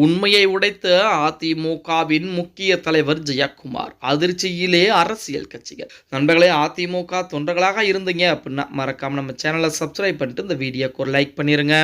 உண்மையை உடைத்த அதிமுகவின் முக்கிய தலைவர் ஜெயக்குமார் அதிர்ச்சியிலே அரசியல் கட்சிகள். நண்பர்களே, அதிமுக தொண்டர்களாக இருந்தீங்க அப்படின்னா மறக்காம நம்ம சேனலை சப்ஸ்கிரைப் பண்ணிட்டு இந்த வீடியோக்கு ஒரு லைக் பண்ணிருங்க.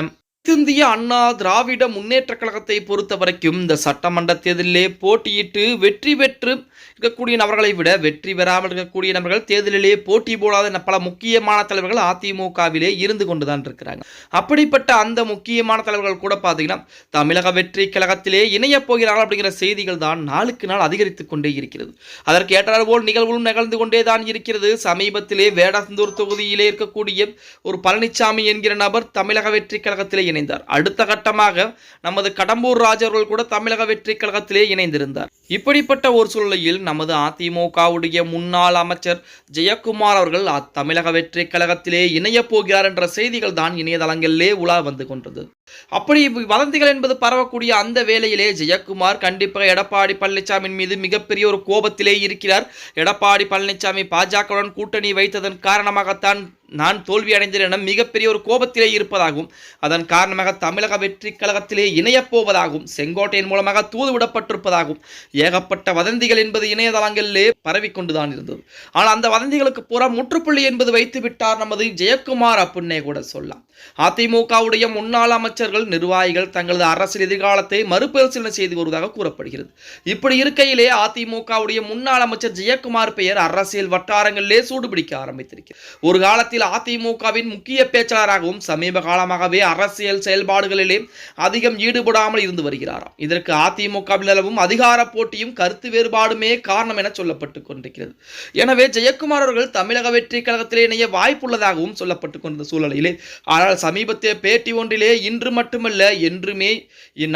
இந்திய அண்ணா திராவிட முன்னேற்ற கழகத்தை பொறுத்த வரைக்கும் இந்த சட்டமன்ற தேர்தலிலே போட்டியிட்டு வெற்றி பெற்று இருக்கக்கூடிய நபர்களை விட வெற்றி பெறாமல் இருக்கக்கூடிய நபர்கள் தேர்தலிலே போட்டி போடாத பல முக்கியமான தலைவர்கள் அதிமுகவிலே இருந்து கொண்டுதான் இருக்கிறாங்க. அப்படிப்பட்ட அந்த முக்கியமான தலைவர்கள் கூட பார்த்தீங்கன்னா தமிழக வெற்றி கழகத்திலே இணையப் போகிறார்கள் அப்படிங்கிற செய்திகள் தான் நாளுக்கு நாள் அதிகரித்துக் கொண்டே இருக்கிறது. அதற்கு ஏற்றாறு போல் நிகழ்வுகளும் நிகழ்ந்து கொண்டே தான் இருக்கிறது. சமீபத்திலே வேடசந்தூர் தொகுதியிலே இருக்கக்கூடிய ஒரு பழனிசாமி என்கிற நபர் தமிழக வெற்றி கழகத்திலே இணைந்தார். அடுத்த கட்டமாக நமது கடம்பூர் ராஜ் அவர்கள் கூட தமிழக வெற்றி கழகத்திலே இணைந்திருந்தார். இப்படிப்பட்ட ஒரு சூழ்நிலையில் நமது அதிமுகவுடைய முன்னாள் அமைச்சர் ஜெயக்குமார் அவர்கள் தமிழக வெற்றி கழகத்திலே இணைய போகிறார் என்ற செய்திகள் தான் இணையதளங்களிலே உலா வந்து கொண்டது. அப்படி வதந்திகள் என்பது பரவக்கூடிய அந்த வேளையிலே ஜெயக்குமார் கண்டிப்பாக எடப்பாடி பழனிசாமி மீது மிகப்பெரிய ஒரு கோபத்திலே இருக்கிறார். எடப்பாடி பழனிசாமி பாஜகவுடன் கூட்டணி வைத்ததன் காரணமாகத்தான் நான் தோல்வி அடைந்தேன் என மிகப்பெரிய ஒரு கோபத்திலே இருப்பதாகவும் அதன் காரணமாக தமிழக வெற்றி கழகத்திலே இணையப் போவதாகவும் செங்கோட்டையின் மூலமாக தூதுவிடப்பட்டிருப்பதாகவும் ஏகப்பட்ட வதந்திகள் என்பது இணையதளங்களிலே பரவிக்கொண்டுதான் இருந்தது. ஆனால் அந்த வதந்திகளுக்கு பூரா முற்றுப்புள்ளி என்பது வைத்து விட்டார் நமது ஜெயக்குமார் அப்படின்னே கூட சொல்லலாம். அதிமுகவுடைய முன்னாள் அமைச்சர்கள் நிர்வாகிகள் தங்களது அரசியல் எதிர்காலத்தை மறுபரிசீலனை செய்து வருவதாக கூறப்படுகிறது. இப்படி இருக்கையிலே அதிமுகவுடைய முன்னாள் அமைச்சர் ஜெயக்குமார் பெயர் அரசியல் வட்டாரங்களிலே சூடுபிடிக்க ஆரம்பித்திருக்கிறது. ஒரு காலத்தில் அதிமுகவின் முக்கிய பேச்சாளராகவும் சமீப காலமாகவே அரசியல் செயல்பாடுகளிலே அதிகம் ஈடுபடாமல் இருந்து வருகிறாராம். இதற்கு அதிமுகவில் நிலவும் அதிகார போட்டியும் கருத்து வேறுபாடுமே காரணம் என சொல்லப்பட்டுக் கொண்டிருக்கிறது. எனவே ஜெயக்குமார் அவர்கள் தமிழக வெற்றி கழகத்திலே இணைய வாய்ப்புள்ளதாகவும் சொல்லப்பட்டுக் கொண்ட சூழலிலே ஆனால் சமீபத்திய பேட்டி ஒன்றிலே இன்று மட்டுமல்ல என்றுமே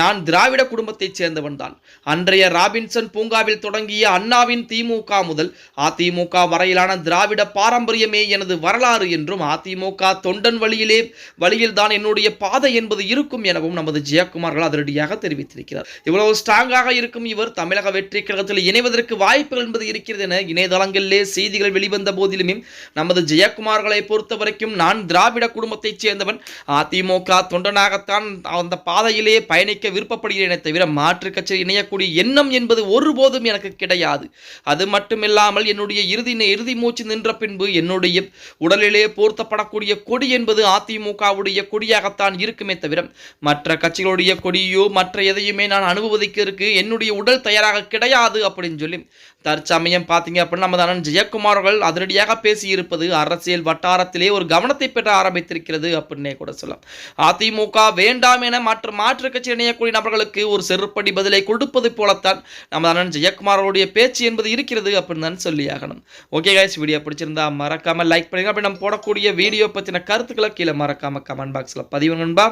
நான் திராவிட குடும்பத்தைச் சேர்ந்தவன் தான். அன்றைய ராபின்சன் பூங்காவில் தொடங்கிய அண்ணாவின் திமுக முதல் அதிமுக வரையிலான திராவிட பாரம்பரியமே எனது வரலாறு என்றும் அதிமுக தொண்டன் வழியில் தான் என்னுடைய பாதை என்பது இருக்கும் எனவும் நமது ஜெயக்குமார்கள் அதிரடியாக தெரிவித்திருக்கிறார். இவ்வளவு ஸ்ட்ராங்காக இருக்கும் இவர் தமிழக வெற்றி கழகத்தில் இணைவதற்கு வாய்ப்புகள் என்பது இருக்கிறது என இணையதளங்களிலே செய்திகள் வெளிவந்த போதிலுமே நமது ஜெயக்குமார்களை பொறுத்த வரைக்கும் நான் திராவிட குடும்பத்தைச் சேர்ந்தவன், அதிமுக தொண்டனாகத்தான் அந்த பாதையிலே பயணிக்க விருப்பப்படுகிறேனே தவிர மாற்று கட்சியில் இணையக்கூடிய எண்ணம் என்பது ஒருபோதும் எனக்கு கிடையாது. அது மட்டுமில்லாமல் என்னுடைய இறுதி மூச்சு நின்ற பின்பு என்னுடைய உடலிலே போர்த்தப்படக்கூடிய கொடி என்பது அதிமுகவுடைய கொடியாகத்தான் இருக்குமே தவிர மற்ற கட்சிகளுடைய கொடியோ மற்ற எதையுமே நான் அனுபவிக்கிறதுக்கு என்னுடைய உடல் தயாராக கிடையாது அப்படின்னு சொல்லி தற்சமயம் பார்த்தீங்க அப்படின்னா நமது அண்ணன் ஜெயக்குமார் அவர்கள் அதிரடியாக பேசியிருப்பது அரசியல் வட்டாரத்திலே ஒரு கவனத்தை பெற ஆரம்பித்திருக்கிறது அப்படின்னே கூட சொல்லலாம். அதிமுக வேண்டாம் என மாற்று கட்சி இணையக்கூடிய நபர்களுக்கு ஒரு செருப்படி பதிலை கொடுப்பது போலத்தான் நமது அண்ணன் ஜெயக்குமார் அவருடைய பேச்சு என்பது இருக்கிறது அப்படின்னு தான் சொல்லி ஆகணும். ஓகே கைஸ், வீடியோ பிடிச்சிருந்தா மறக்காம லைக் பண்ணுங்க. அப்படி நம்ம போடக்கூடிய வீடியோ பற்றின கருத்துக்களை கீழே மறக்காம கமெண்ட் பாக்ஸில் பதிவு நண்பா.